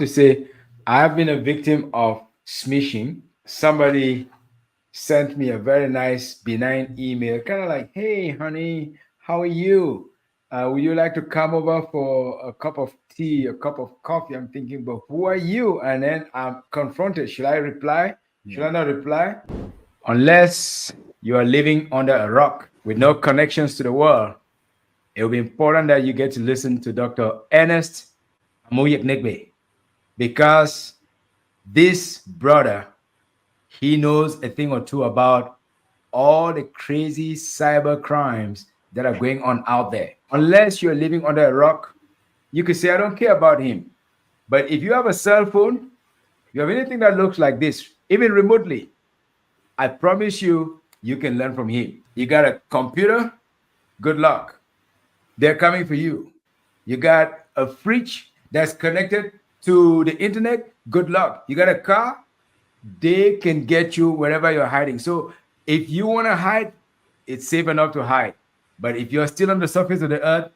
to say I've been a victim of smishing. Somebody sent me a very nice, benign email, kind of like, "Hey, honey, how are you? Would you like to come over for a cup of tea, a cup of coffee?" I'm thinking, but who are you? And then I'm confronted. Should I reply? Should I not reply? Unless you are living under a rock with no connections to the world, it will be important that you get to listen to Dr. Ernest Amoyeknegbe, because this brother, he knows a thing or two about all the crazy cyber crimes that are going on out there. Unless you're living under a rock, you could say, I don't care about him. But if you have a cell phone, you have anything that looks like this, even remotely, I promise you, you can learn from him. You got a computer, good luck. They're coming for you. You got a fridge that's connected to the internet, good luck. You got a car, they can get you wherever you're hiding. So if you want to hide, it's safe enough to hide. But if you're still on the surface of the earth,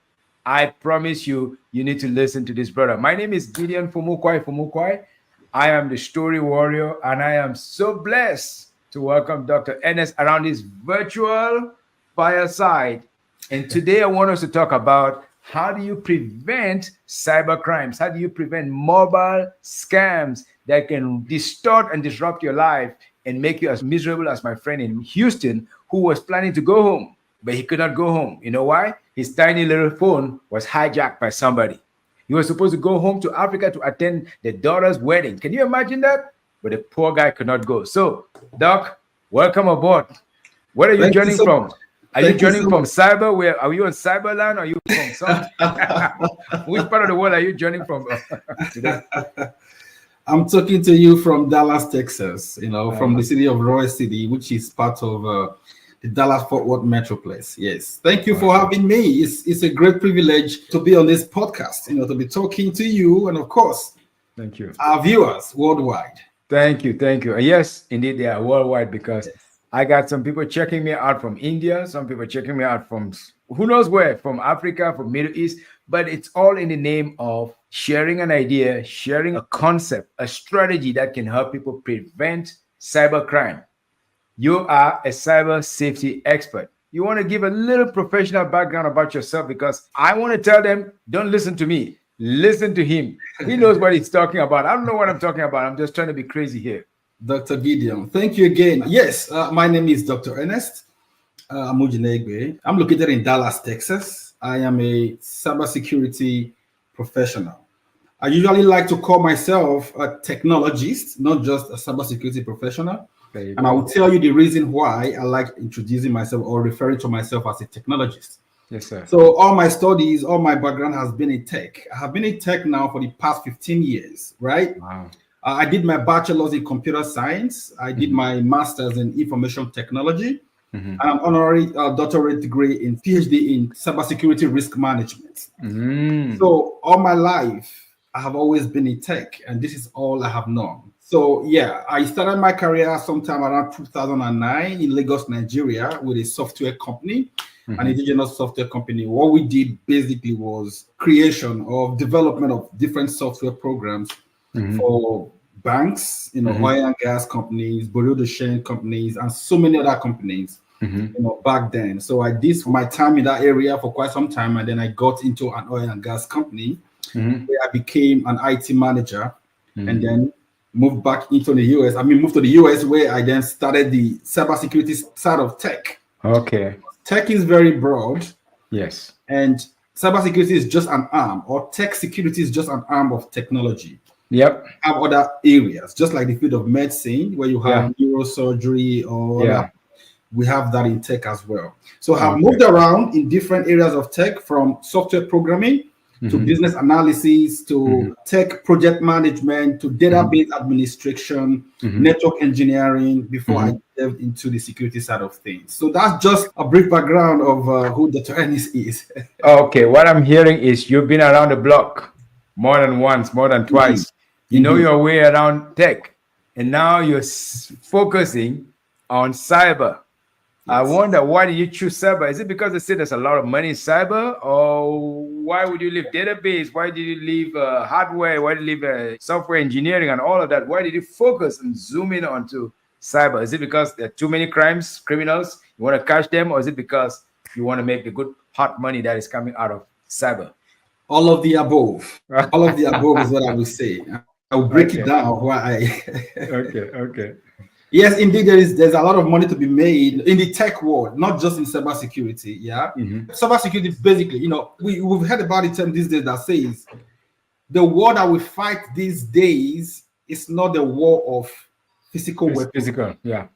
I promise you, you need to listen to this brother. My name is Gideon Fumukwai. I am the story warrior, and I am so blessed to welcome Dr. Ernest around this virtual fireside. And today I want us to talk about how do you prevent cyber crimes? How do you prevent mobile scams that can distort and disrupt your life and make you as miserable as my friend in Houston who was planning to go home, but he could not go home. You know why? His tiny little phone was hijacked by somebody. He was supposed to go home to Africa to attend the daughter's wedding. Can you imagine that? But the poor guy could not go. So, Doc, welcome aboard. Where are you joining from? Are you joining from cyber? Where are you on Cyberland? Or are you from something? Which part of the world are you joining from today? I'm talking to you from Dallas, Texas, from the city of Roy City, which is part of the Dallas-Fort Worth Metroplex. Yes. Thank you for having me. It's a great privilege to be on this podcast, to be talking to you and, of course, thank you, our viewers worldwide. Thank you. Yes, indeed, they are worldwide, because I got some people checking me out from India, some people checking me out from who knows where, from Africa, from Middle East, but it's all in the name of sharing an idea, sharing a concept, a strategy that can help people prevent cybercrime. You are a cyber safety expert. You want to give a little professional background about yourself, because I want to tell them, don't listen to me, listen to him. He knows what he's talking about. I don't know what I'm talking about. I'm just trying to be crazy here. Dr. Gideon, thank you again. Yes, my name is Dr. Ernest Amoyeknegbe. I'm located in Dallas, Texas. I am a cybersecurity professional. I usually like to call myself a technologist, not just a cybersecurity professional. And I will tell you the reason why I like introducing myself or referring to myself as a technologist. Yes, sir. So all my studies, all my background has been in tech. I have been in tech now for the past 15 years, right? Wow. I did my bachelor's in computer science. I did my master's in information technology. And an honorary doctorate degree in PhD in cybersecurity risk management. So all my life, I have always been in tech, and this is all I have known. So yeah, I started my career sometime around 2009 in Lagos, Nigeria, with a software company, an indigenous software company. What we did basically was creation or development of different software programs for banks, oil and gas companies, bureau de change companies, and so many other companies, back then. So I did my time in that area for quite some time, and then I got into an oil and gas company where I became an IT manager, and then moved back into the US. Moved to the US, where I then started the cybersecurity side of tech. Okay. Tech is very broad. Yes. And cybersecurity is just an arm, or tech security is just an arm of technology. Yep. Have other areas, just like the field of medicine, where you have neurosurgery, or we have that in tech as well. So I've moved around in different areas of tech, from software programming to business analysis, to tech project management, to database administration, network engineering, before I delved into the security side of things. So that's just a brief background of who Dr. Ernest is. Okay, what I'm hearing is you've been around the block more than once, more than twice. You know your way around tech, and now you're focusing on cyber. I Yes. wonder, why did you choose cyber? Is it because they say there's a lot of money in cyber, or why would you leave database? Why did you leave hardware? Why did you leave software engineering and all of that? Why did you focus and zoom in onto cyber? Is it because there are too many criminals? You want to catch them, or is it because you want to make the good hot money that is coming out of cyber? All of the above. All of the above is what I will say. I will break it Okay. down why Okay. Yes, indeed, there's a lot of money to be made in the tech world, not just in cybersecurity. Yeah, cybersecurity basically, we've heard about the term these days that says the war that we fight these days is not the war of physical It's weapons. physical, yeah.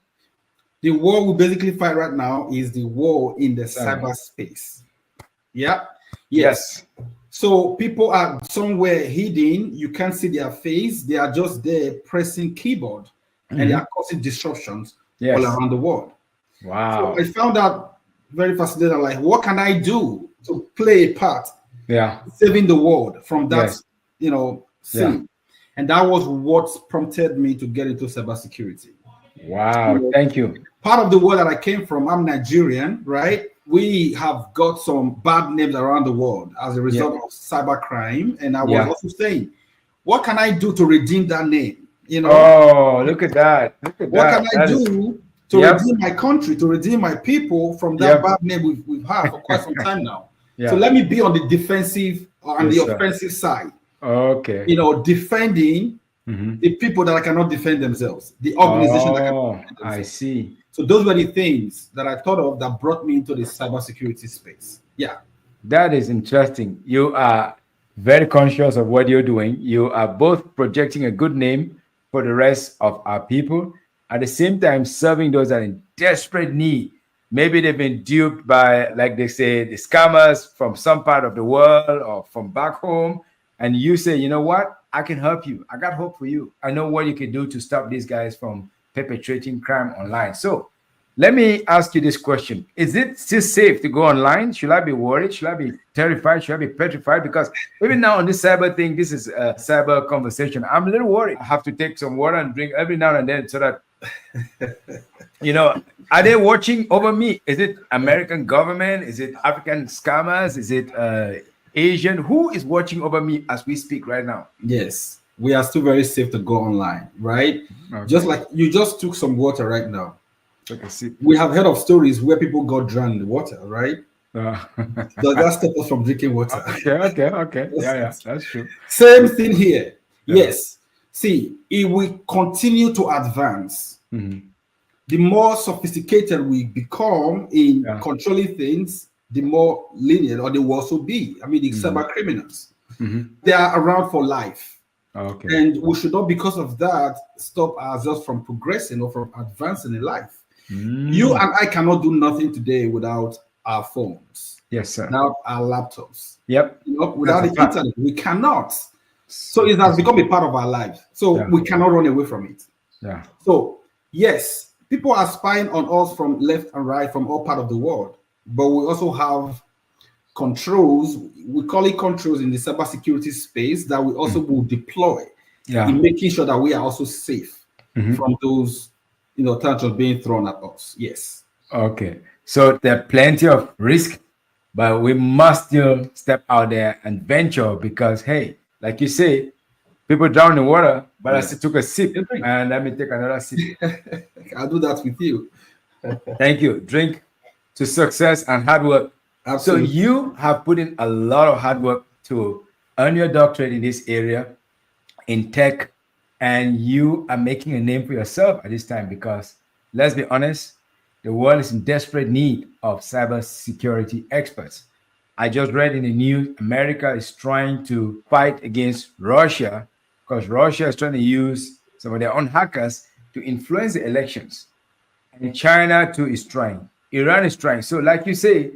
The war we basically fight right now is the war in the Cyber. cyberspace. Yeah. Yes. So people are somewhere hidden. You can't see their face. They are just there pressing keyboard, and they are causing disruptions all around the world. Wow. So I found out very fascinating. Like, what can I do to play a part? Yeah. Saving the world from that, Yes. sin. And that was what prompted me to get into cybersecurity. Wow. Thank you. Part of the world that I came from, I'm Nigerian, right? We have got some bad names around the world as a result of cybercrime. And I was also saying, what can I do to redeem that name? Oh, look at that. What can I do to redeem my country, to redeem my people from that bad name we've had for quite some time now? So let me be on the defensive or on the offensive side. Okay. Defending the people that cannot defend themselves, the organization that cannot defend themselves. I see. So those were the things that I thought of that brought me into the cybersecurity space. Yeah. That is interesting. You are very conscious of what you're doing. You are both projecting a good name for the rest of our people, at the same time serving those that are in desperate need. Maybe they've been duped by, like they say, the scammers from some part of the world or from back home. And you say, you know what? I can help you. I got hope for you. I know what you can do to stop these guys from perpetrating crime online. So let me ask you this question. Is it still safe to go online? Should I be worried? Should I be terrified? Should I be petrified? Because even now on this cyber thing, this is a cyber conversation. I'm a little worried. I have to take some water and drink every now and then so that, are they watching over me? Is it American government? Is it African scammers? Is it Asian? Who is watching over me as we speak right now? Yes, we are still very safe to go online, right? Okay. Just like you just took some water right now. We have heard of stories where people got drowned in the water, right? Does that stop us from drinking water? Okay. Yeah, that's true. Same thing here. Yes. See, if we continue to advance, the more sophisticated we become in controlling things, the more lenient or they will also be. I mean, the cyber criminals, they are around for life. Okay. And we should not, because of that, stop ourselves from progressing or from advancing in life. You and I cannot do nothing today without our phones. Yes, sir. Without our laptops. Yep. Without the internet, we cannot. So it has become a part of our lives. So we cannot run away from it. Yeah. So yes, people are spying on us from left and right, from all part of the world. But we also have controls. We call it controls in the cybersecurity space that we also will deploy in making sure that we are also safe from those tensions being thrown at us. Yes. Okay. So there are plenty of risk, but we must still step out there and venture because, hey, like you say, people drown in water, but I still took a sip and let me take another sip. I'll do that with you. Thank you. Drink to success and hard work. Absolutely. So you have put in a lot of hard work to earn your doctorate in this area, in tech, and you are making a name for yourself at this time because, let's be honest, the world is in desperate need of cybersecurity experts. I just read in the news, America is trying to fight against Russia because Russia is trying to use some of their own hackers to influence the elections. And China too is trying. Iran is trying. So like you say,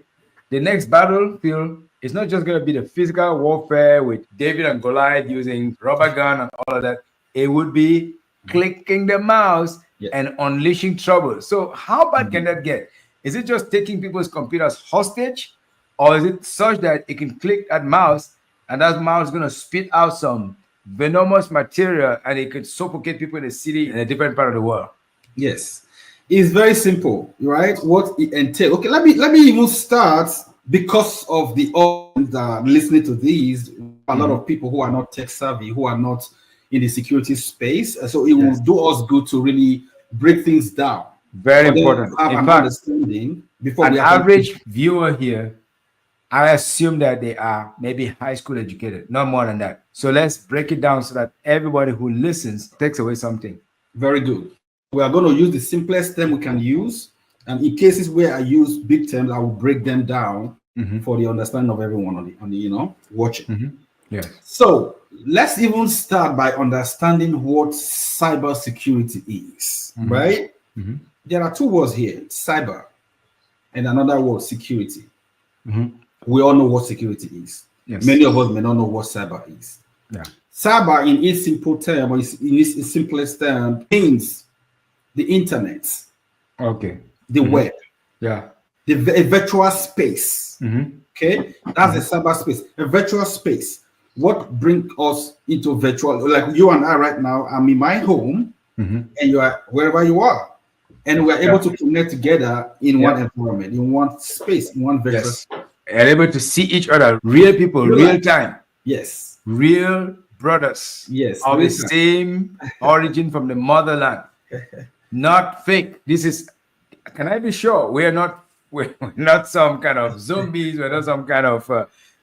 the next battlefield is not just going to be the physical warfare with David and Goliath using rubber gun and all of that. It would be clicking the mouse and unleashing trouble. So how bad can that get? Is it just taking people's computers hostage? Or is it such that it can click that mouse and that mouse is going to spit out some venomous material and it could suffocate people in a city in a different part of the world? Yes. It's very simple, right? What it entails. Okay, let me even start because of the audience that are listening to these. A lot of people who are not tech savvy, who are not in the security space. So it will Yes. do us good to really break things down Very for them to important. have In an fact, understanding before an we actually. average viewer here, I assume that they are maybe high school educated, not more than that. So let's break it down so that everybody who listens takes away something. Very good. We are going to use the simplest term we can use. And in cases where I use big terms, I will break them down for the understanding of everyone on the watching. Yes. So let's even start by understanding what cybersecurity is, right? There are two words here, cyber, and another word, security. We all know what security is. Yes. Many of us may not know what cyber is. Yeah. Cyber, in its simple term, or in its simplest term, means the internet, Okay. the web, Yeah. a virtual space. Okay, that's a cyberspace, a virtual space. What brings us into virtual? Like you and I right now, I'm in my home, and you are wherever you are, and we're able to connect together in one environment, in one space, in one virtual. Yes. And able to see each other, real people, real time. Yes. Real brothers. Yes. Of the same origin from the motherland. Not fake. This is. Can I be sure we're not some kind of zombies? We're not some kind of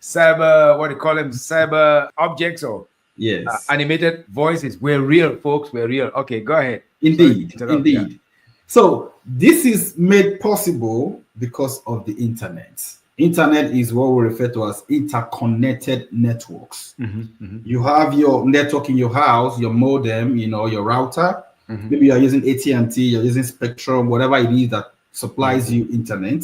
cyber. What do you call them? Cyber objects or animated voices. We're real, folks. We're real. Okay, go ahead. Indeed. Yeah. So this is made possible because of the internet. Internet is what we refer to as interconnected networks. You have your network in your house, your modem, your router. Maybe you are using AT&T, you're using Spectrum, whatever it is that supplies you internet.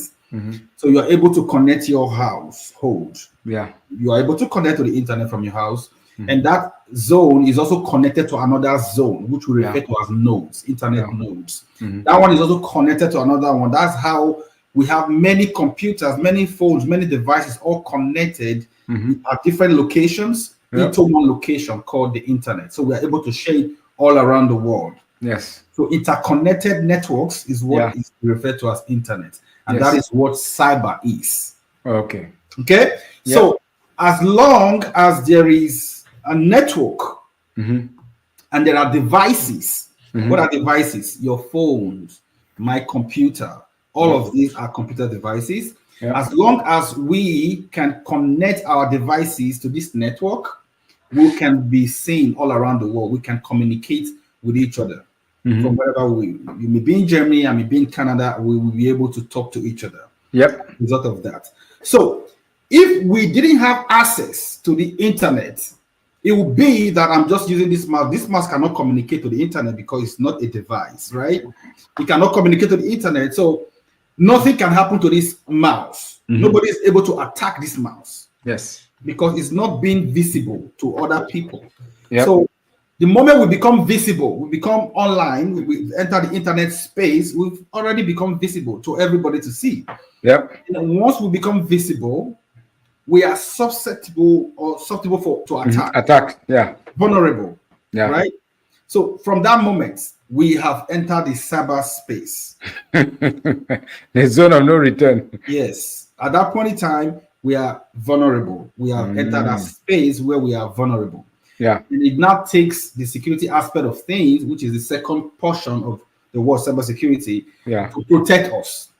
So you're able to connect your household. Yeah. You are able to connect to the internet from your house. And that zone is also connected to another zone, which we refer to as nodes, internet nodes. That one is also connected to another one. That's how we have many computers, many phones, many devices all connected at different locations into one location called the internet. So we are able to share it all around the world. Yes. So interconnected networks is what is referred to as internet. And that is what cyber is. Okay. Okay. So as long as there is a network and there are devices, what are devices? Your phones, my computer, all of these are computer devices. As long as we can connect our devices to this network, we can be seen all around the world. We can communicate with each other from wherever you may be in Germany, I may be in Canada, we will be able to talk to each other. Result of that. So if we didn't have access to the internet, it would be that I'm just using this mouse. This mouse cannot communicate to the internet because it's not a device, right? It cannot communicate to the internet. So nothing can happen to this mouse. Nobody is able to attack this mouse. Yes. Because it's not being visible to other people. So the moment we become visible, we become online, we enter the internet space, we've already become visible to everybody to see. And once we become visible, we are susceptible to attack. Vulnerable. Right? So from that moment, we have entered the cyberspace. The zone of no return. Yes. At that point in time, we are vulnerable. We have entered a space where we are vulnerable. And it now takes the security aspect of things, which is the second portion of the word cybersecurity, to protect us.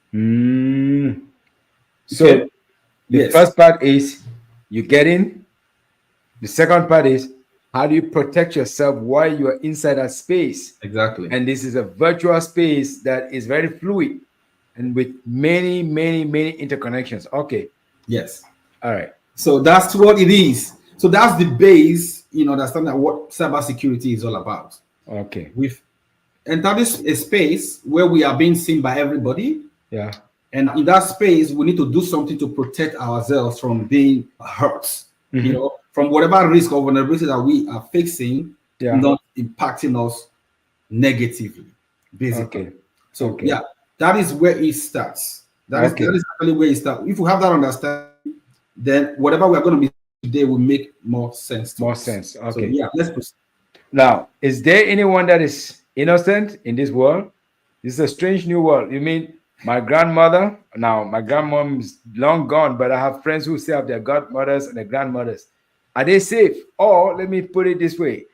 So the first part is you get in. The second part is how do you protect yourself while you are inside that space? Exactly. And this is a virtual space that is very fluid and with many, many, many interconnections. Okay. Yes. All right. So that's what it is. So that's the base in understanding what cybersecurity is all about. Okay. We've entered a space where we are being seen by everybody. And in that space, we need to do something to protect ourselves from being hurt. From whatever risk or vulnerability that we are facing, not impacting us negatively, basically. So that is where it starts. That is actually where it starts. If we have that understanding, then whatever we are going to be today will make more sense. Okay. So, let's proceed. Now, is there anyone that is innocent in this world? It's a strange new world. You mean my grandmother? Now, my grandmom is long gone, but I have friends who still have their godmothers and their grandmothers. Are they safe? Or let me put it this way: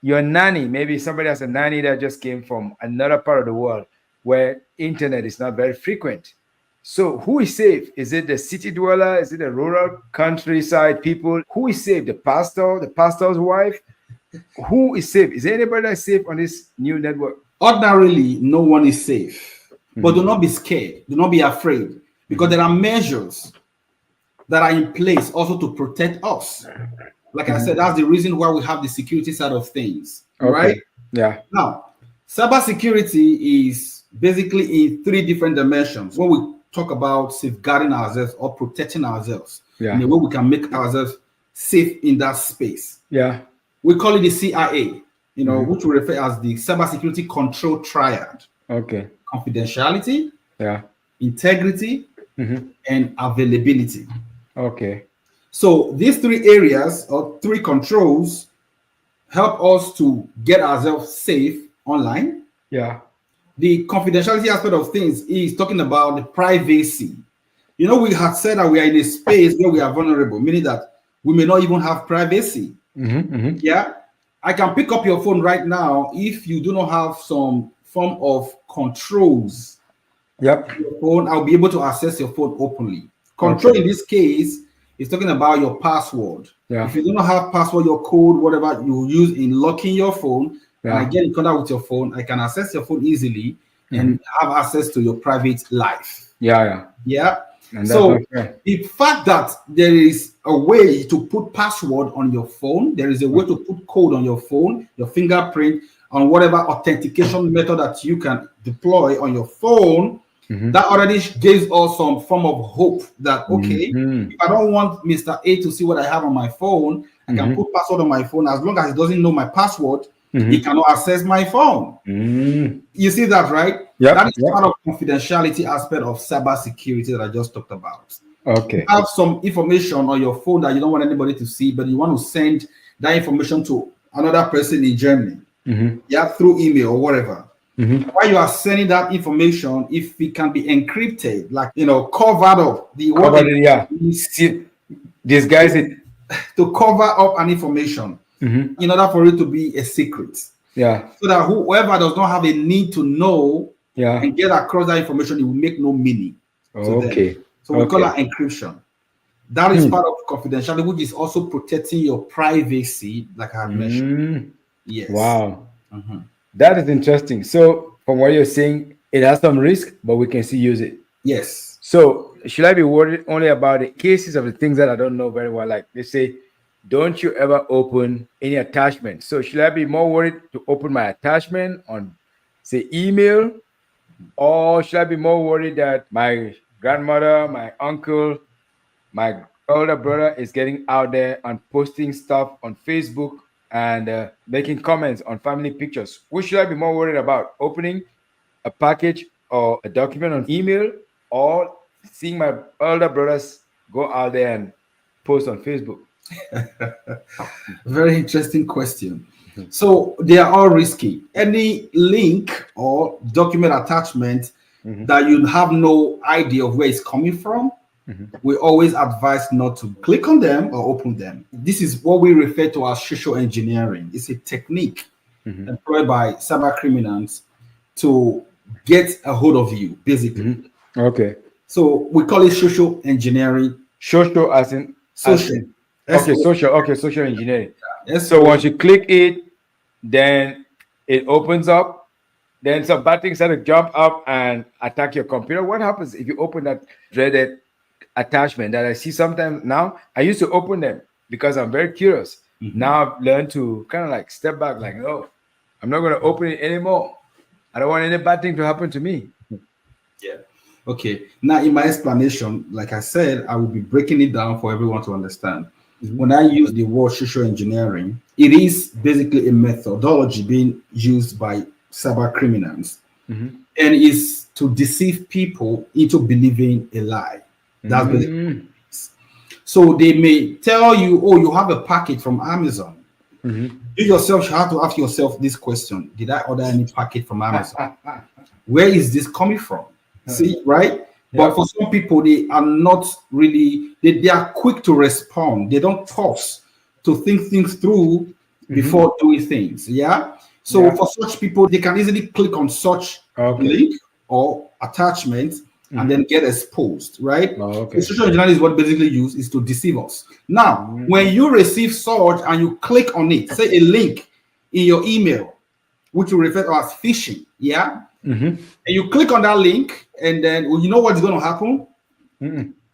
your nanny, maybe somebody has a nanny that just came from another part of the world where internet is not very frequent. So who is safe? Is it the city dweller? Is it the rural countryside people? Who is safe? The pastor, the pastor's wife? Who is safe? Is there anybody that's safe on this new network? Ordinarily, no one is safe. But do not be scared. Do not be afraid. Because there are measures that are in place also to protect us. Like I said, that's the reason why we have the security side of things. Okay. Right? Yeah. Now, cybersecurity is basically in three different dimensions. When we talk about safeguarding ourselves or protecting ourselves, in a way we can make ourselves safe in that space. Yeah. We call it the CIA, which we refer as the cybersecurity control triad. Okay. Confidentiality, yeah, integrity, and availability. Okay. So these three areas or three controls help us to get ourselves safe online. Yeah. The confidentiality aspect of things is talking about the privacy. We have said that we are in a space where we are vulnerable, meaning that we may not even have privacy. Yeah. I can pick up your phone right now if you do not have some form of controls. Yep. Your phone, I'll be able to access your phone openly. Control in this case is talking about your password. Yeah. If you do not have password, your code, whatever you use in locking your phone, and I get in contact with your phone, I can access your phone easily and have access to your private life. Yeah. And so the fact that there is a way to put password on your phone, there is a way to put code on your phone, your fingerprint, on whatever authentication method that you can deploy on your phone, that already gives us some form of hope that, okay, if I don't want Mr. A to see what I have on my phone, I can put password on my phone. As long as he doesn't know my password, he cannot access my phone. You see that, right? That is part of confidentiality aspect of cybersecurity that I just talked about. Okay. You have some information on your phone that you don't want anybody to see, but you want to send that information to another person in Germany. Through email or whatever. While you are sending that information, if it can be encrypted, like covered up, disguise it to cover up an information in order for it to be a secret. So that whoever does not have a need to know and get across that information, it will make no meaning. Okay. So we call that encryption. That is part of confidentiality, which is also protecting your privacy, like I have mentioned. Yes. Wow. That is interesting. So from what you're saying, it has some risk, but we can still use it. Yes. So should I be worried only about the cases of the things that I don't know very well? Like they say, don't you ever open any attachment. So should I be more worried to open my attachment on, say, email? Or should I be more worried that my grandmother, my uncle, my older brother is getting out there and posting stuff on Facebook and making comments on family pictures? What should I be more worried about? Opening a package or a document on email, or seeing my older brothers go out there and post on Facebook? Very interesting question. So they are all risky. Any link or document attachment that you have no idea of where it's coming from, we always advise not to click on them or open them. This is what we refer to as social engineering. It's a technique employed by cyber criminals to get a hold of you, basically. Okay. So we call it social engineering. Social as in social. Okay, social. Okay, social engineering. Yes. So once you click it, then it opens up. Then some bad things start to jump up and attack your computer. What happens if you open that dreaded attachment that I see sometimes now? I used to open them because I'm very curious. Now I've learned to kind of like step back, like, oh, I'm not going to open it anymore. I don't want any bad thing to happen to me. Yeah. Okay. Now, in my explanation, like I said, I will be breaking it down for everyone to understand. When I use the word social engineering, it is basically a methodology being used by cyber criminals, and is to deceive people into believing a lie. That's basically. So they may tell you, oh, you have a package from Amazon. You yourself should have to ask yourself this question: did I order any packet from Amazon? Where is this coming from? See, right? But for some people, they are not really, they are quick to respond. They don't pause to think things through before doing things. Yeah. So for such people, they can easily click on such link or attachment and then get exposed, right? Social engineering is what basically used is to deceive us. Now, when you receive such and you click on it, say a link in your email, which we refer to as phishing, and you click on that link, and then you know what's going to happen?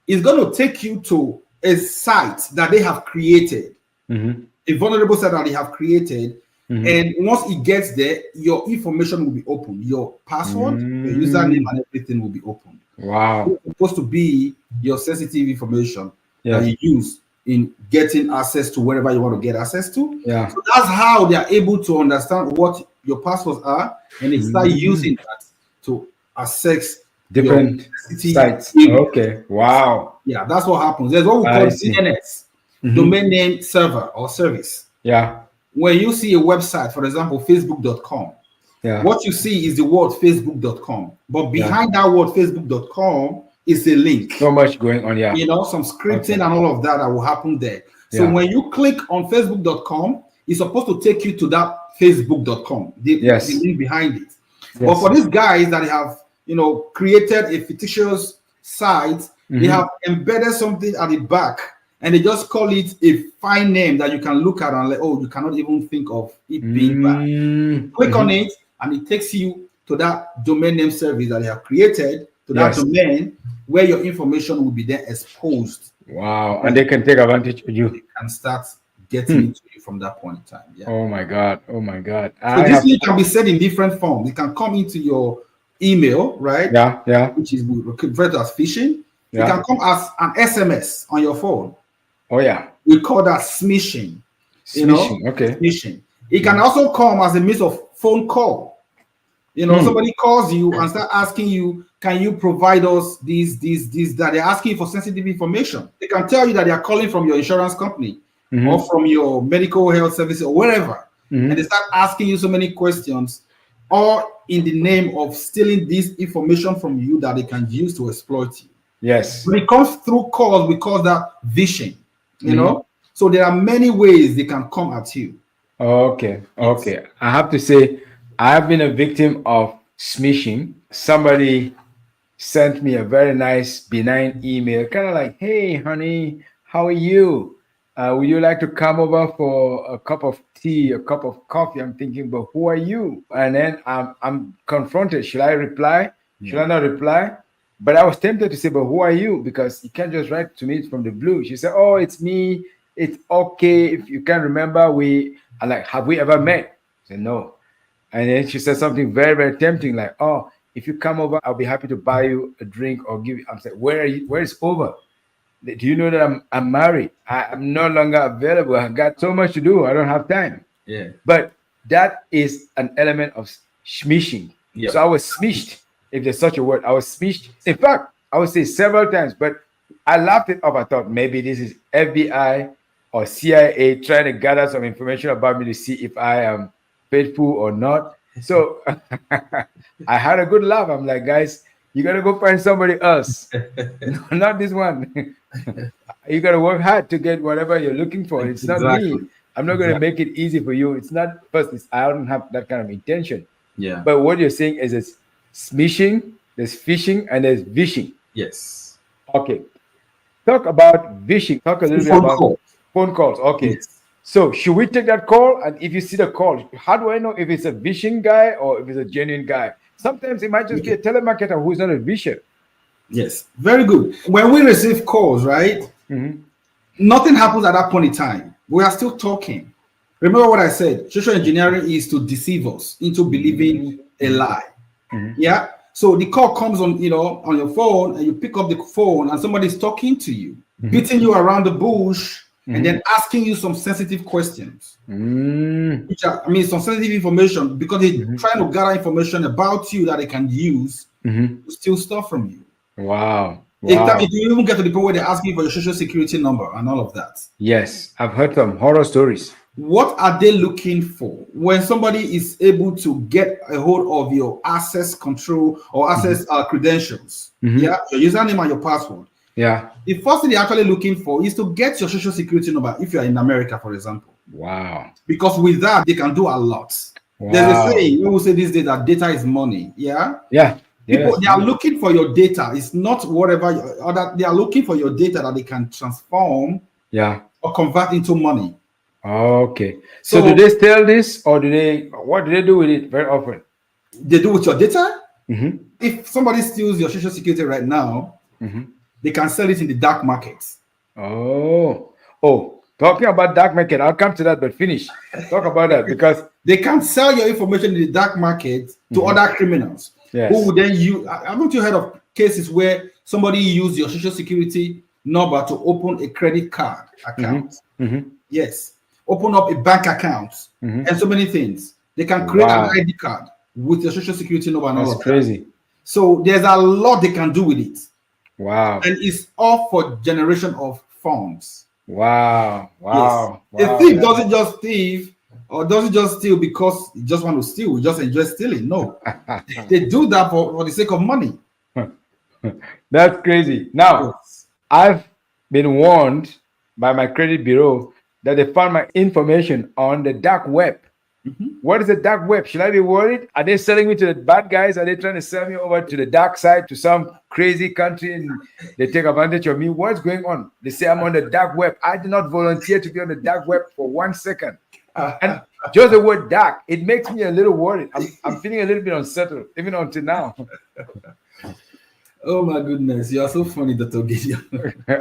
It's going to take you to a site that they have created, a vulnerable site that they have created. And once it gets there, your information will be open. Your password, your username, and everything will be open. Wow. It's supposed to be your sensitive information that you use in getting access to wherever you want to get access to. So that's how they are able to understand what your passwords are, and they start using that to access different sites. Okay. Wow. Yeah, that's what happens. There's what we call DNS, domain name server or service. When you see a website, for example, facebook.com, what you see is the word facebook.com. But behind that word facebook.com is a link. So much going on, you know, some scripting and all of that will happen there. So when you click on facebook.com, it's supposed to take you to that facebook.com, the link behind it. But for these guys that have, you know, created a fictitious site, they have embedded something at the back, and they just call it a fine name that you can look at and like, oh, you cannot even think of it being bad. Click on it, and it takes you to that domain name service that they have created, to that domain where your information will be then exposed. Wow. And they can take advantage of you. They can start getting into you from that point in time. Oh my God. Oh my God. So this link can be sent in different forms. It can come into your email, right? Which is referred to as phishing. It can come as an SMS on your phone. We call that smishing. Smishing. It can also come as a means of phone call. You know, somebody calls you and start asking you, can you provide us this, that? They're asking you for sensitive information. They can tell you that they are calling from your insurance company or from your medical health service or wherever. And they start asking you so many questions, all in the name of stealing this information from you that they can use to exploit you. When it comes through calls, we call that phishing. You know, so there are many ways they can come at you. I have to say, I have been a victim of smishing. Somebody sent me a very nice, benign email, kind of like, "Hey, honey, how are you? Would you like to come over for a cup of tea, a cup of coffee?" I'm thinking, but who are you? And then I'm confronted. Should I reply? Should I not reply? But I was tempted to say, but who are you? Because you can't just write to me from the blue. She said, "Oh, it's me. It's okay. If you can't remember, I'm like, have we ever met?" I said, "No." And then she said something very, very tempting, like, "Oh, if you come over, I'll be happy to buy you a drink or give you." I'm saying, "Where are you? Where is over? Do you know that I'm married? I'm no longer available. I've got so much to do. I don't have time." But that is an element of smishing. So I was smished. If there's such a word, I was smished. In fact, I would say several times, but I laughed it up. I thought maybe this is FBI or CIA trying to gather some information about me to see if I am faithful or not. So I had a good laugh. I'm like, guys, you got to go find somebody else. Not this one. You got to work hard to get whatever you're looking for. It's not me. I'm not going to make it easy for you. It's not, I don't have that kind of intention. But what you're saying is it's smishing, there's phishing, and there's vishing. Okay. Talk about vishing. Talk a little bit about phone calls. Okay. So should we take that call? And if you see the call, how do I know if it's a vishing guy or if it's a genuine guy? Sometimes it might just be a telemarketer who's not a visher. Very good. When we receive calls, right? Nothing happens at that point in time. We are still talking. Remember what I said? Social engineering is to deceive us into believing a lie. So the call comes on, on your phone, and you pick up the phone, and somebody's talking to you, beating you around the bush, and then asking you some sensitive questions, which are, some sensitive information, because they're trying to gather information about you that they can use to steal stuff from you. Wow. If you even get to the point where they're asking for your social security number and all of that. Yes, I've heard some horror stories. what are they looking for when somebody is able to get a hold of your access control or access credentials? Yeah, your username and your password. Yeah. The first thing they're actually looking for is to get your social security number if you're in America, for example. Wow. Because with that, they can do a lot. Wow. There's a saying, we will say this day that data is money. Yeah. Yeah. People, Yes. they are looking for your data. It's not whatever other, they are looking for your data that they can transform or convert into money. Okay. So do they steal this, or what do they do with it very often? They do with your data. If somebody steals your social security right now, they can sell it in the dark market. Oh, talking about dark market, I'll come to that, but finish. Talk about that, because they can sell your information in the dark market to other criminals. Yes. Who would then use? Haven't you heard of cases where somebody used your social security number to open a credit card account? Yes, open up a bank account and so many things. They can create an ID card with your social security number and all of that. That's crazy. So there's a lot they can do with it. Wow. And it's all for generation of funds. Wow. Wow. Yes. A thief doesn't just thief or doesn't just steal because he just want to steal. We just enjoy stealing. No. They do that for the sake of money. That's crazy. Now, I've been warned by my credit bureau that they found my information on the dark web. What is the dark web? Should I be worried? Are they selling me to the bad guys? Are they trying to sell me over to the dark side, to some crazy country, and they take advantage of me? What's going on? They say I'm on the dark web. I did not volunteer to be on the dark web for 1 second. And just the word dark, it makes me a little worried. I'm feeling a little bit unsettled, even until now. Oh my goodness, you are so funny, Dr. Gideon.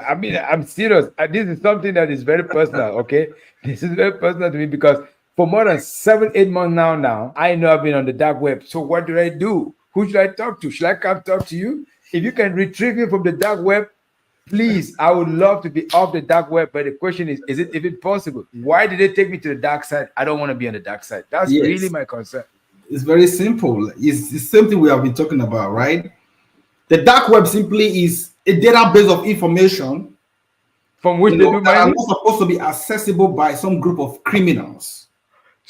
I mean, I'm serious. This is something that is very personal, okay? This is very personal to me because for more than 7-8 months now, I know I've been on the dark web. So what do I do? Who should I talk to? Should I come talk to you? If you can retrieve me from the dark web, please, I would love to be off the dark web. But the question is it possible? Why did they take me to the dark side? I don't want to be on the dark side. That's really my concern. It's very simple. It's the same thing we have been talking about, right? The dark web simply is a database of information from which they do that are not supposed to be accessible by some group of criminals.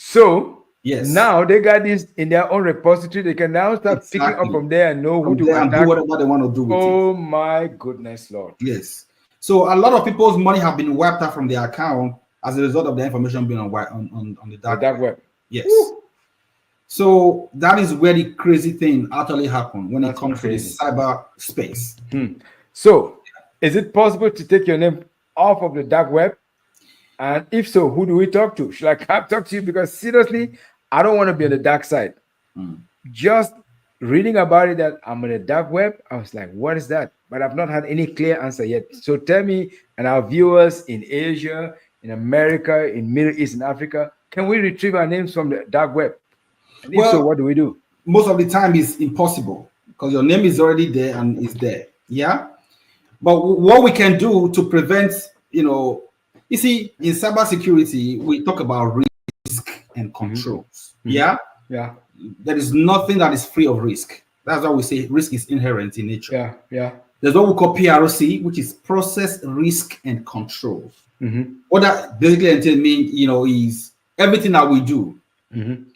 So now they got this in their own repository. They can now start picking up from there and know who to attack. And do whatever they want to do with it. Oh my goodness, Lord. Yes. So a lot of people's money have been wiped out from their account as a result of the information being on the dark web. Yes. Woo. So that is where the crazy thing actually happened when it comes to the cyber space. So is it possible to take your name off of the dark web? And if so, who do we talk to? Should I come talk to you? Because seriously, I don't want to be on the dark side. Just reading about it that I'm on the dark web, I was like, what is that? But I've not had any clear answer yet. So tell me, and our viewers in Asia, in America, in Middle East, and Africa, can we retrieve our names from the dark web? And if so, what do we do? Most of the time it's impossible because your name is already there and is there. Yeah. But what we can do to prevent, you see, in cybersecurity, we talk about risk and controls. Yeah. There is nothing that is free of risk. That's why we say risk is inherent in nature. There's what we call PROC, which is process, risk, and control. What that basically means, is everything that we do,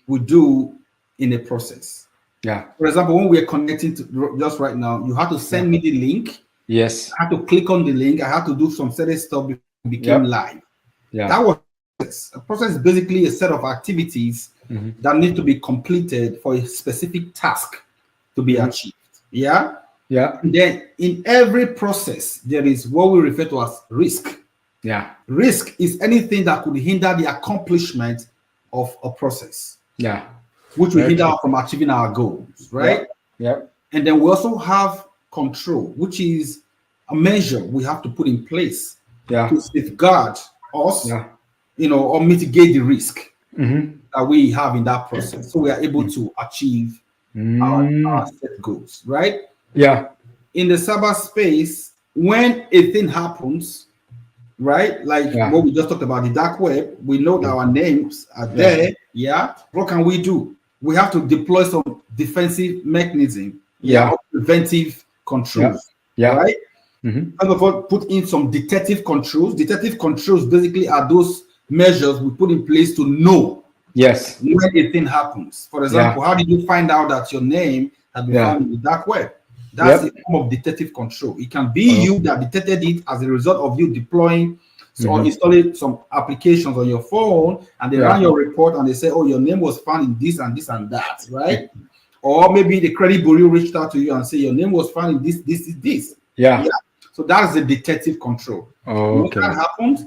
we do in a process. For example, when we're connecting to just right now, you have to send me the link. Yes. I had to click on the link. I had to do some certain stuff before it became live. That was a process is basically a set of activities that need to be completed for a specific task to be achieved. And then in every process, there is what we refer to as risk. Risk is anything that could hinder the accomplishment of a process. Which will hinder us from achieving our goals, right? And then we also have control, which is a measure we have to put in place to safeguard us, or mitigate the risk that we have in that process, so we are able to achieve our set goals, right? In the cyberspace, when a thing happens, right, like what we just talked about, the dark web, we know that our names are there. What can we do? We have to deploy some defensive mechanism, preventive controls, right? First of all, put in some detective controls. Detective controls basically are those measures we put in place to know Yes. when a thing happens. For example, how did you find out that your name has been found in the dark web? That's a form of detective control. It can be you that detected it as a result of you deploying or installing some applications on your phone, and they run your report and they say, oh, your name was found in this and this and that, right? Or maybe the credit bureau reached out to you and say your name was found in this. Yeah. So that's the detective control. When that happens,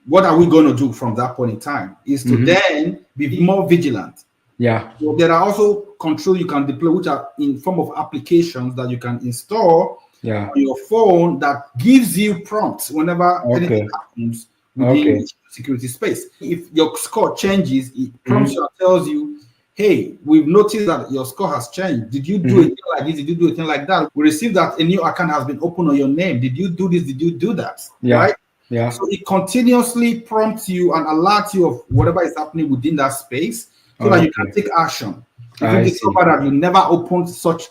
what are we going to do from that point in time is to then be more vigilant. Yeah. So there are also control you can deploy, which are in form of applications that you can install on your phone that gives you prompts whenever anything happens within the security space. If your score changes, it prompts you and tells you, hey, we've noticed that your score has changed. Did you do a thing like this? Did you do a thing like that? We received that a new account has been opened on your name. Did you do this? Did you do that? Right? Yeah. So it continuously prompts you and alerts you of whatever is happening within that space so that you can take action. If you discover that you never opened such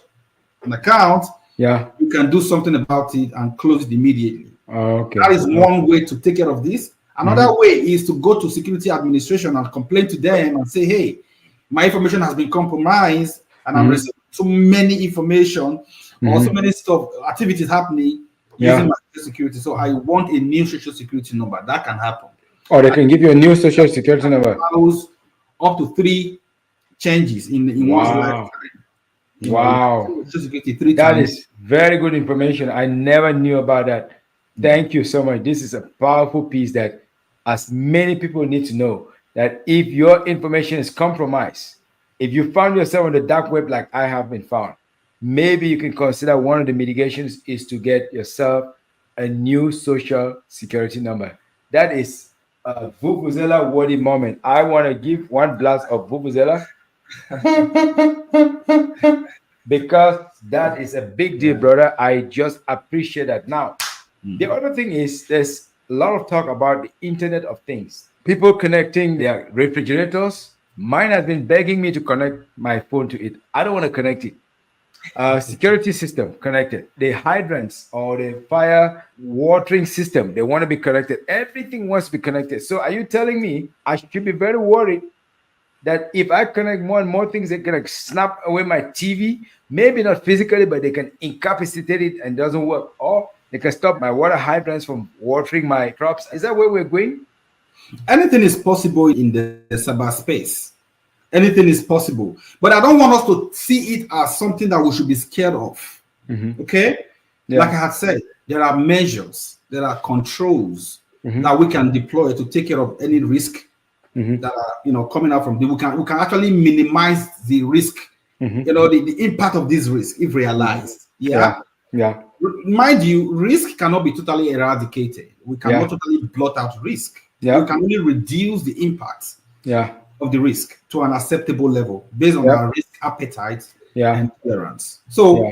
an account, you can do something about it and close it immediately. That is one way to take care of this. Another way is to go to security administration and complain to them and say, hey, my information has been compromised and I'm receiving so many information or so many activities happening using my social security. So I want a new social security number. That can happen. Or they can give you a new social security number. Up to 3 changes in one's lifetime. Wow. That is very good information. I never knew about that. Thank you so much. This is a powerful piece that as many people need to know, that if your information is compromised, if you found yourself on the dark web like I have been found, maybe you can consider one of the mitigations is to get yourself a new social security number. That is a Vuvuzela worthy moment. I want to give one blast of Vuvuzela because that is a big deal, brother. I just appreciate that. Now, the other thing is there's a lot of talk about the Internet of Things. People connecting their refrigerators. Mine has been begging me to connect my phone to it. I don't want to connect it. Security system connected. The hydrants or the fire watering system, they want to be connected. Everything wants to be connected. So are you telling me I should be very worried that if I connect more and more things, they can snap away my TV? Maybe not physically, but they can incapacitate it and it doesn't work. Or they can stop my water hydrants from watering my crops. Is that where we're going? Anything is possible in the cyberspace. Anything is possible. But I don't want us to see it as something that we should be scared of. Okay? Like I had said, there are measures, there are controls that we can deploy to take care of any risk that are coming out from we can actually minimize the risk, the impact of this risk if realized. Mind you, risk cannot be totally eradicated. We cannot totally blot out risk. We can only reduce the impact of the risk to an acceptable level based on our risk appetite and tolerance. So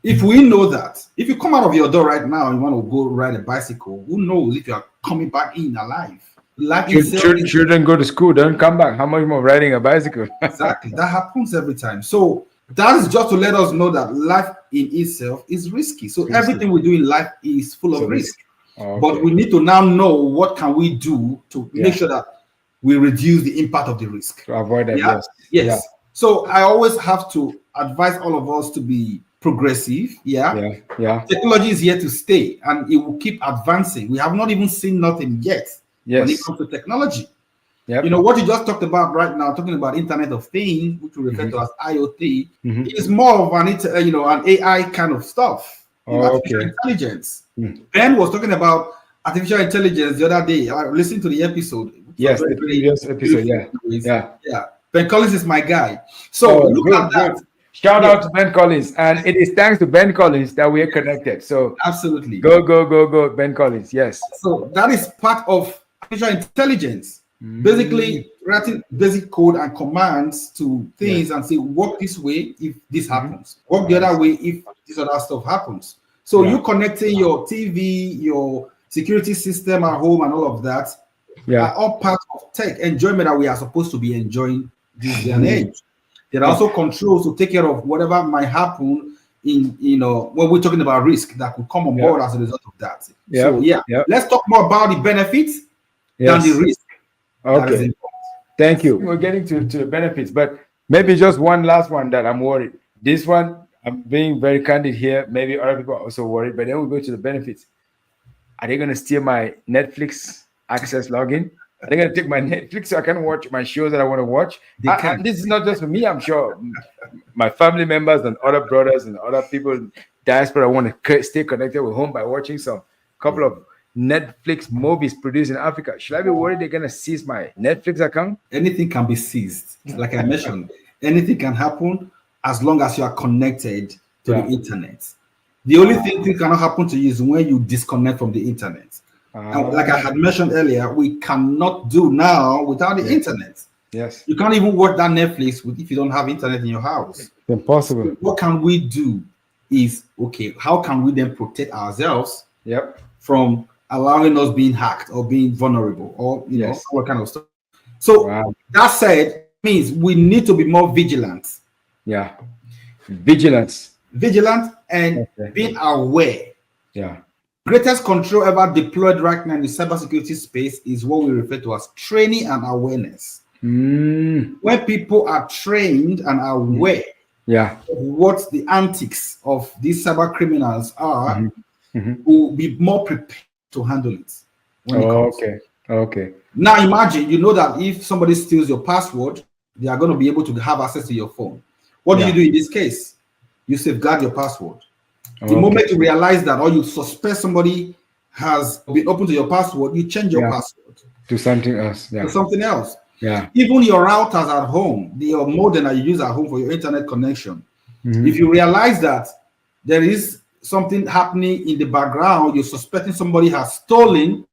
if we know that, if you come out of your door right now and you want to go ride a bicycle, who knows if you are coming back in alive? Children go to school, don't come back. How much more riding a bicycle? Exactly. That happens every time. So that is just to let us know that life in itself is risky. So everything we do in life is full of risk. But we need to now know what can we do to make sure that we reduce the impact of the risk. To avoid that, yes. So I always have to advise all of us to be progressive. Technology is here to stay and it will keep advancing. We have not even seen nothing yet when it comes to technology. What you just talked about right now, talking about Internet of Things, which we refer to as IoT, is more of an AI kind of stuff. Artificial intelligence. Ben was talking about artificial intelligence the other day. I listened to the episode. Yes, the previous episode. Ben Collins is my guy. So look at that. Shout out to Ben Collins, and it is thanks to Ben Collins that we are connected. So absolutely, go, Ben Collins. Yes. So that is part of artificial intelligence. Basically, writing basic code and commands to things and say, work this way if this happens, work the other way if this other stuff happens. So you connecting your TV, your security system at home, and all of that are all part of tech enjoyment that we are supposed to be enjoying this day and age. There are also controls to take care of whatever might happen in when we're talking about risk that could come on board as a result of that. Let's talk more about the benefits than the risk. That is Okay. it. Thank you. We're getting to the benefits, but maybe just one last one that I'm worried. This one, I'm being very candid here. Maybe other people are also worried, but then we go to the benefits. Are they going to steal my Netflix access login? Are they going to take my Netflix so I can watch my shows that I want to watch? They can. And this is not just for me. I'm sure my family members and other brothers and other people in diaspora want to stay connected with home by watching some couple of Netflix movies produced in Africa. Should I be worried they're going to seize my Netflix account? Anything can be seized. Like I mentioned, anything can happen as long as you are connected to the internet. The only thing that cannot happen to you is when you disconnect from the internet. And like I had mentioned earlier, we cannot do now without the internet. Yes. You can't even watch that Netflix if you don't have internet in your house. It's impossible. So what can we do is, okay, how can we then protect ourselves from allowing us being hacked or being vulnerable or, you know, all kind of stuff. So that said, means we need to be more vigilant. Yeah. Vigilance. Vigilant and being aware. Yeah. Greatest control ever deployed right now in the cybersecurity space is what we refer to as training and awareness. When people are trained and aware of what the antics of these cyber criminals are, will be more prepared to handle it. When it comes. Okay. Now imagine, you know that if somebody steals your password, they are going to be able to have access to your phone. What do you do in this case? You safeguard your password. The moment you realize that or you suspect somebody has been open to your password, you change your password to something else. To something else. Yeah. Even your routers at home, your modem that you use at home for your internet connection. If you realize that there is something happening in the background, you're suspecting somebody has stolen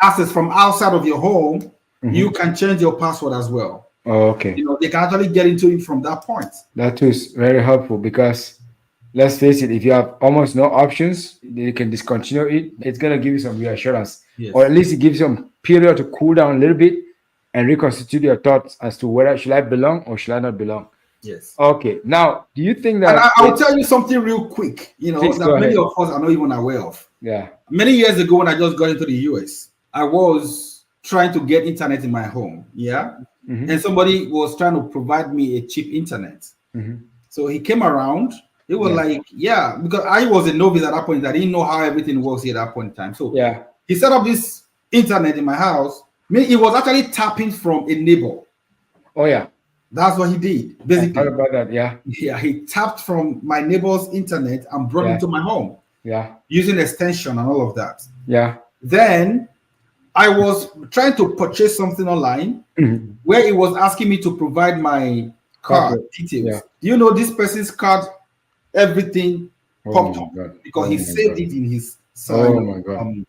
access from outside of your home, you can change your password as well. You know, they can actually get into it from that point. That is very helpful because let's face it, if you have almost no options, you can discontinue it. It's going to give you some reassurance, or at least it gives you some period to cool down a little bit and reconstitute your thoughts as to whether should I belong or should I not belong. Yes. Okay. Now, do you think that... And I'll tell you something real quick, you know, that many of us are not even aware of. Yeah. Many years ago when I just got into the US, I was trying to get internet in my home. Yeah. And somebody was trying to provide me a cheap internet. So he came around. It was like, because I was a novice at that point. I didn't know how everything works at that point in time. So he set up this internet in my house. He was actually tapping from a neighbor. Oh, yeah. That's what he did, basically. I heard about that, yeah. Yeah, he tapped from my neighbor's internet and brought it to my home. Yeah. Using extension and all of that. Yeah. Then I was trying to purchase something online where it was asking me to provide my card details. Yeah. Do you know this person's card? Everything popped up because he saved it in his side. Oh my God.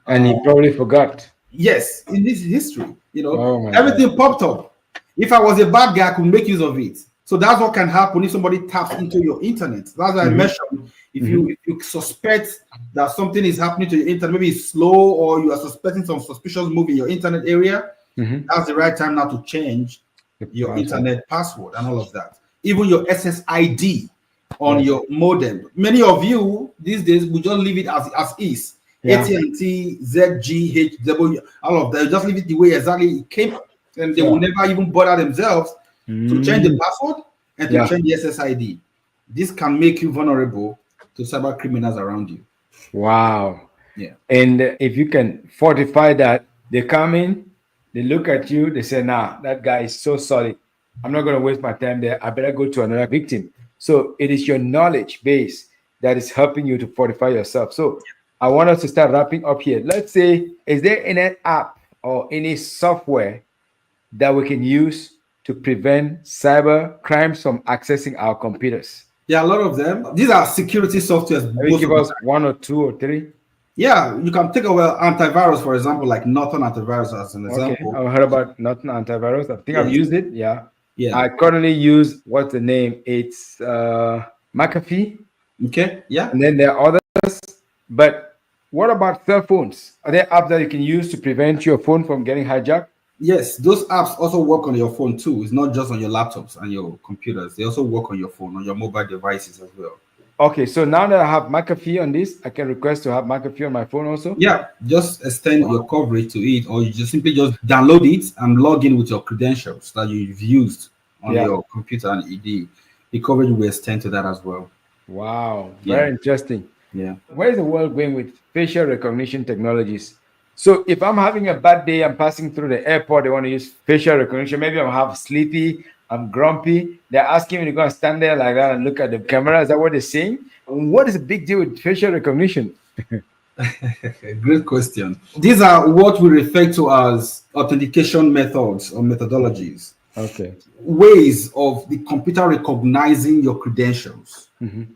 And he probably forgot. Yes, in this history, you know, everything popped up. If I was a bad guy, I could make use of it. So that's what can happen if somebody taps into your internet. That's what I mentioned. If you suspect that something is happening to your internet, maybe it's slow or you are suspecting some suspicious move in your internet area, that's the right time now to change your internet password and all of that. Even your SSID on your modem. Many of you these days will just leave it as is. AT&T, ZG, HW, all of that. You just leave it the way exactly it came, and they will never even bother themselves to change the password and to change the SSID. This can make you vulnerable to cyber criminals around you. Wow. Yeah. And if you can fortify that, they come in, they look at you, they say, nah, that guy is so solid. I'm not going to waste my time there. I better go to another victim. So it is your knowledge base that is helping you to fortify yourself. So I want us to start wrapping up here. Let's say, is there any app or any software that we can use to prevent cyber crimes from accessing our computers? Yeah, a lot of them. These are security softwares. Maybe give us one or two or three. Yeah, you can take over antivirus, for example, like Norton Antivirus as an example. I've heard about Norton Antivirus. I think I've used it. Yeah. Yeah. I currently use, what's the name? It's McAfee. Okay. Yeah. And then there are others. But what about cell phones? Are there apps that you can use to prevent your phone from getting hijacked? Yes, those apps also work on your phone too. It's not just on your laptops and your computers. They also work on your phone, on your mobile devices as well. Okay, so now that I have McAfee on this, I can request to have McAfee on my phone also. Yeah, just extend your coverage to it, or you just simply just download it and log in with your credentials that you've used on Yeah. your computer, and the coverage will extend to that as well. Wow, Yeah, very interesting. yeah. Where is the world going with facial recognition technologies? So if I'm having a bad day, I'm passing through the airport, they want to use facial recognition. Maybe I'm half sleepy, I'm grumpy. They're asking me to go and stand there like that and look at the camera. Is that what they're saying? What is the big deal with facial recognition? Great question. These are what we refer to as authentication methods or methodologies, Okay. ways of the computer recognizing your credentials.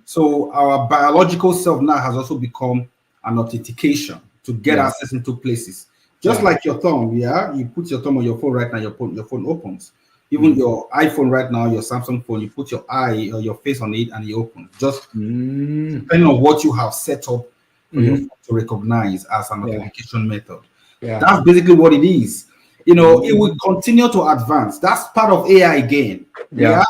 So our biological self now has also become an authentication to get Yeah. access into places. Just Yeah. like your thumb, yeah, you put your thumb on your phone right now, your phone opens. Even your iPhone right now, your Samsung phone, you put your eye or your face on it and it opens. Just depending on what you have set up for your phone to recognize as an Yeah. authentication method. Yeah. That's basically what it is. You know, it will continue to advance. That's part of AI again. Yeah.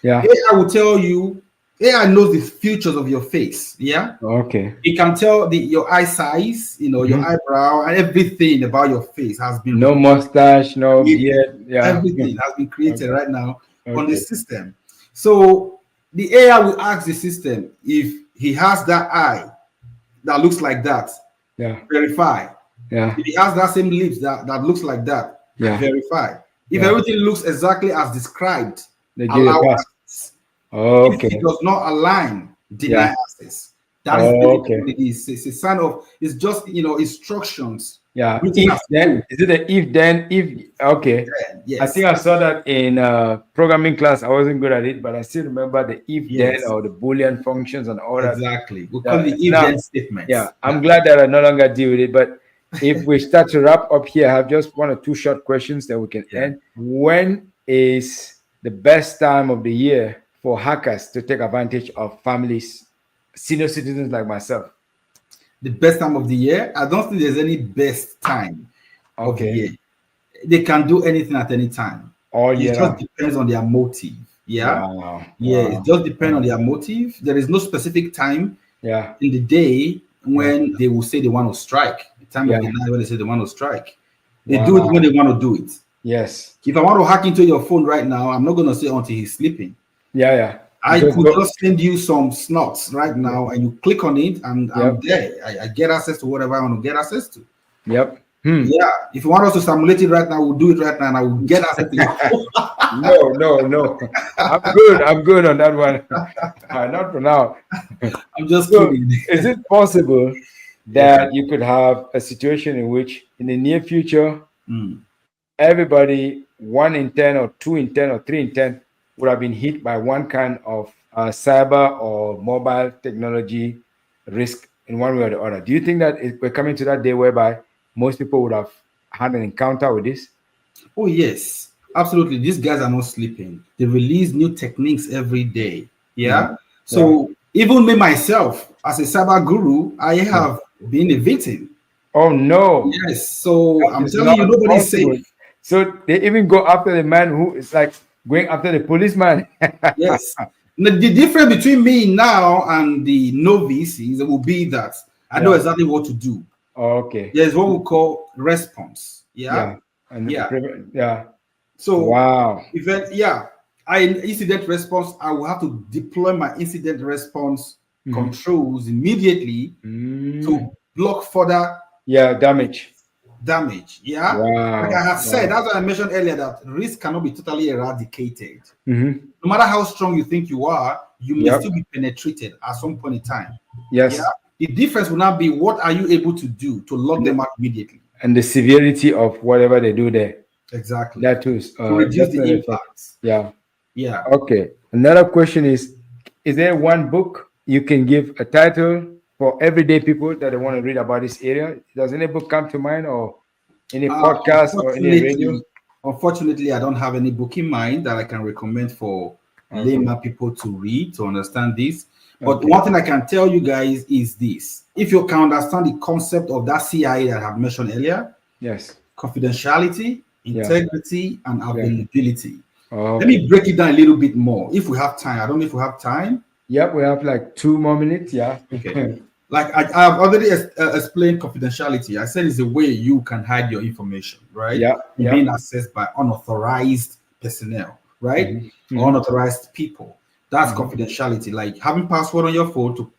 Yeah. AI will tell you, AI knows the features of your face. Yeah. Okay. It can tell your eye size, you know, your eyebrow, and everything about your face has been No mustache, no created. beard. Yeah. Everything has been created Okay. right now on the Okay. system. So the AI will ask the system if he has that eye that looks like that, Yeah. verify. Yeah. If he has that same lips that looks like that, Yeah. verify. If Yeah. everything looks exactly as described, They give a allow pass. access. If it Okay. does not align, deny Yeah. access. That is basically Okay. what it is. It's a sign of, it's just, you know, instructions Yeah. written If as then code. is it a if then if okay. I Yes, think I saw that in programming class. I wasn't good at it, but I still remember the if then yes, or the Boolean functions and all that. exactly. We call Yeah. it the Now, if-then yeah, statements. I'm Yeah. glad that I no longer deal with it. But if we start to wrap up here, I have just one or two short questions that we can Yeah. end. When is the best time of the year for hackers to take advantage of families, senior citizens like myself? The best time of the year? I don't think there's any best time of the Okay, year. They can do anything at any time. all It year just round. depends on their motive. Yeah. Wow, Yeah. It wow, just depends on wow. their motive. There is no specific time Yeah, in the day yeah, when they will say they want to strike. The time of yeah. the night when they say they want to strike. They do it when Wow. they want to do it. Yes. If I want to hack into your phone right now, I'm not going to say until he's sleeping. Yeah, yeah. You I just could go. just send you some snots right now, and you click on it, and I'm Yep. there. I get access to whatever I want to get access to. Yep. Yeah, if you want us to simulate it right now, we'll do it right now, and I will get access to your phone. No, no, no. I'm good. I'm good on that one. Not for now. I'm just So, kidding. is it possible Yeah. that you could have a situation in which, in the near future, Mm. everybody, 1 in 10, or 2 in 10, or 3 in 10, would have been hit by one kind of cyber or mobile technology risk in one way or the other? Do you think that we're coming to that day whereby most people would have had an encounter with this? Oh yes, absolutely. These guys are not sleeping. They release new techniques every day. Yeah. So even me myself, as a cyber guru, I have been a victim. Oh no, Yes. So I'm it's telling not you, nobody's possible. safe. So they even go after the man who is like going after the policeman. Yes. The difference between me now and the novices will be that I know Yeah. exactly what to do. Okay. There's what we call response. Yeah. Yeah. And Yeah. yeah. So Wow. incident response, I will have to deploy my incident response Mhm. controls immediately to block further Yeah, damage. Yeah. Like I Wow. have said, that's what I mentioned earlier, that risk cannot be totally eradicated. Mhm. No matter how strong you think you are, you may Yep. still be penetrated at some point in time. Yes. Yeah. The difference will now be what are you able to do to lock them out immediately. And the severity of whatever they do there. Exactly. That too. To reduce the Definitely. impact. Yeah. Yeah. Okay. Another question is there one book you can give a title for everyday people that they want to read about this area? Does any book come to mind, or any podcast or any radio? Unfortunately, I don't have any book in mind that I can recommend for layman people to read to understand this. But one thing I can tell you guys is this: if you can understand the concept of that CIA that I have mentioned earlier, yes, confidentiality, integrity, and availability. Okay. Let me break it down a little bit more if we have time. I don't know if we have time. Yep, we have like 2 more minutes. Yeah. Okay. Like I've already explained confidentiality. I said it's a way you can hide your information, right? Yeah. From being Yeah. accessed by unauthorized personnel, right? Or Mm-hmm. unauthorized people. That's Mm-hmm. confidentiality. Like having password on your phone to,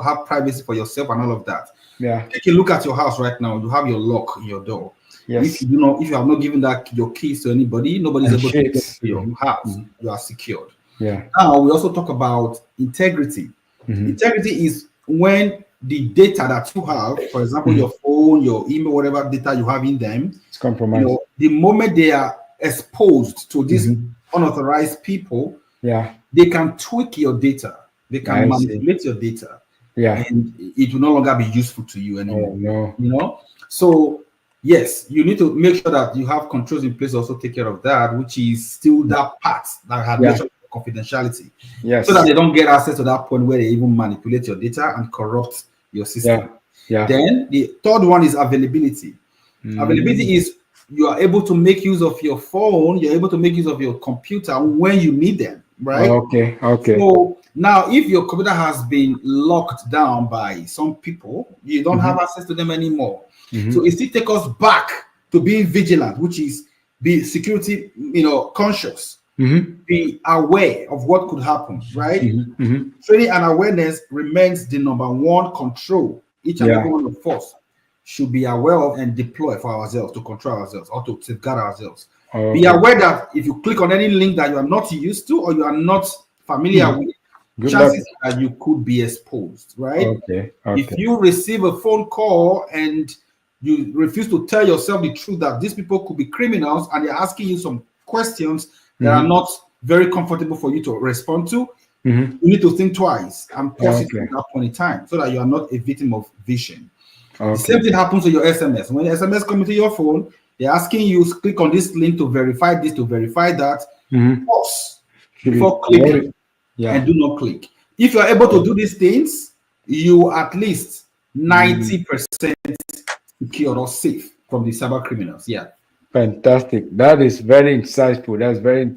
have privacy for yourself and all of that. Yeah. Take a look at your house right now. You have your lock in your door. If Yes. if you have not given that your keys to anybody, nobody's And able to get shapes. to your Mm-hmm. house. Mm-hmm. You are secured. Yeah. Now we also talk about integrity. Mm-hmm. Integrity is when the data that you have, for example, Mm-hmm. your phone, your email, whatever data you have in them, It's compromised. the moment they are exposed to these Mm-hmm. unauthorized people, Yeah. they can tweak your data, they can I see. manipulate your data, Yeah. and it will no longer be useful to you Oh anymore. no. So yes, you need to make sure that you have controls in place, also take care of that, which is still that part that I had Yeah. mentioned, confidentiality, so that Yes. they don't get access to that point where they even manipulate your data and corrupt your Yeah. system. Yeah. Then the third one is availability. Mm. Availability is you are able to make use of your phone, you're able to make use of your computer when you need them, right? Okay. Okay. So now, if your computer has been locked down by some people, you don't Mm-hmm. have access to them anymore. Mm-hmm. So it still takes us back to being vigilant, which is be security, conscious, Mm-hmm. be aware of what could happen, right? Mm-hmm. Mm-hmm. Training and awareness remains the number one control each and every Yeah. one of us should be aware of and deploy for ourselves to control ourselves or to safeguard ourselves. Be Okay. aware that if you click on any link that you are not used to or you are not familiar with, Good luck. chances are you could be exposed, right? Okay. If Okay. you receive a phone call and you refuse to tell yourself the truth that these people could be criminals and they're asking you some questions that are Mm-hmm. not very comfortable for you to respond to, Mm-hmm. you need to think twice and pause it Okay. at that point in time so that you are not a victim of vision. The Okay. same thing happens to your SMS. When SMS comes into your phone, they're asking you click on this link to verify this, to verify that. Mm-hmm. Pause Should before ignore clicking it. Yeah. and do not click. If you're able to do these things, you at least Mm. 90% secure or safe from the cyber criminals. Yeah. Fantastic. That is very insightful. That's very,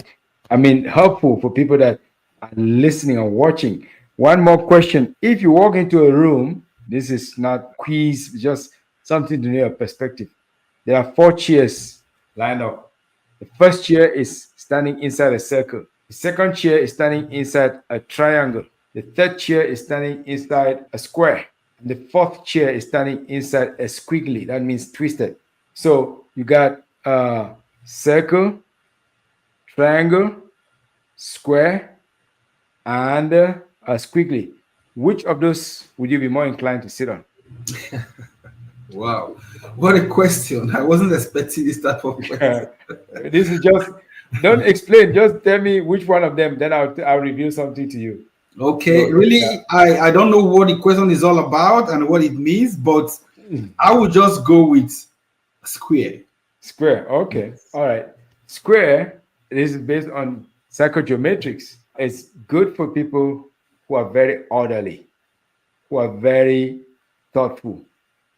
helpful for people that are listening or watching. One more question. If you walk into a room, this is not quiz, just something to know your perspective. There are 4 chairs lined up. The first chair is standing inside a circle. The second chair is standing inside a triangle. The third chair is standing inside a square. And the fourth chair is standing inside a squiggly. That means twisted. So you got circle, triangle, square, and a squiggly. Which of those would you be more inclined to sit on? Wow. What a question. I wasn't expecting this type of question. This is just, don't explain, just tell me which one of them, then I'll reveal something to you. Okay, So, yeah. really, I don't know what the question is all about and what it means, but I would just go with square. Square, okay, all right. Square, this is based on psychogeometrics. It's good for people who are very orderly, who are very thoughtful,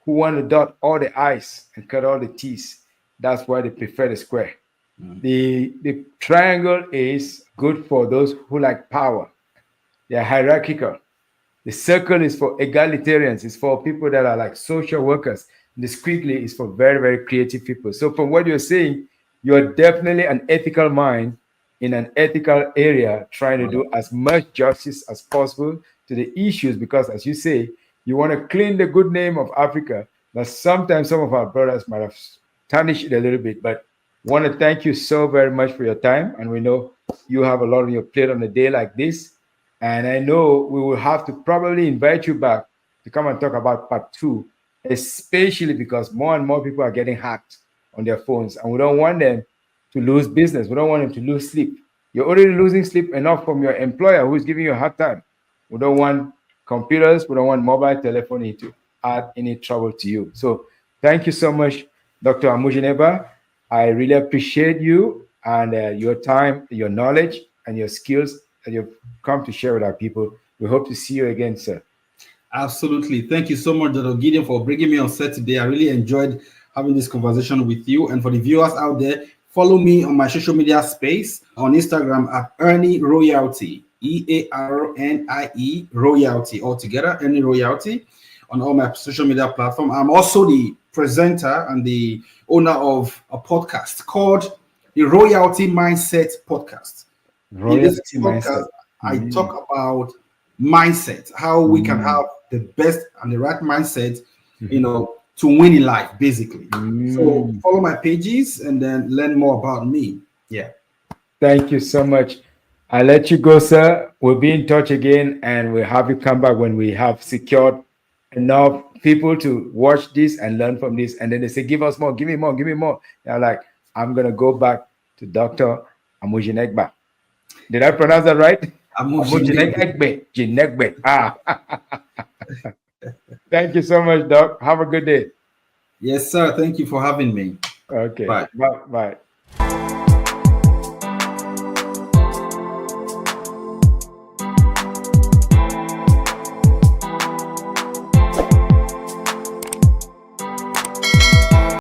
who want to dot all the I's and cut all the T's. That's why they prefer the square. The triangle is good for those who like power. They are hierarchical. The circle is for egalitarians. It's for people that are like social workers. The squiggly is for very, very creative people. So from what you're saying, you're definitely an ethical mind in an ethical area trying to do as much justice as possible to the issues because, as you say, you want to clean the good name of Africa. But sometimes some of our brothers might have tarnished it a little bit. But want to thank you so very much for your time. And we know you have a lot on your plate on a day like this. And I know we will have to probably invite you back to come and talk about part 2, especially because more and more people are getting hacked on their phones. And we don't want them to lose business. We don't want them to lose sleep. You're already losing sleep enough from your employer who is giving you a hard time. We don't want computers, we don't want mobile telephony to add any trouble to you. So thank you so much, Dr. Amujineba. I really appreciate you and your time, your knowledge, and your skills that you've come to share with our people. We hope to see you again, sir. Absolutely. Thank you so much, Dr. Gideon, for bringing me on set today. I really enjoyed having this conversation with you. And for the viewers out there, follow me on my social media space on Instagram at Ernie Royalty. EARNIE, royalty altogether, any royalty, on all my social media platform. I'm also the presenter and the owner of a podcast called the Royalty Mindset Podcast. In this Royalty podcast, mindset. I talk about mindset, how we can have the best and the right mindset, to win in life, basically. So follow my pages and then learn more about me. Yeah. Thank you so much. I'll let you go, sir. We'll be in touch again and we'll have you come back when we have secured enough people to watch this and learn from this. And then they say, give us more, give me more, give me more. They're like, I'm going to go back to Dr. Amujinegba. Did I pronounce that right? Amujinegbe. Ah. Thank you so much, Doc. Have a good day. Yes, sir. Thank you for having me. Okay. Bye. Bye. Bye.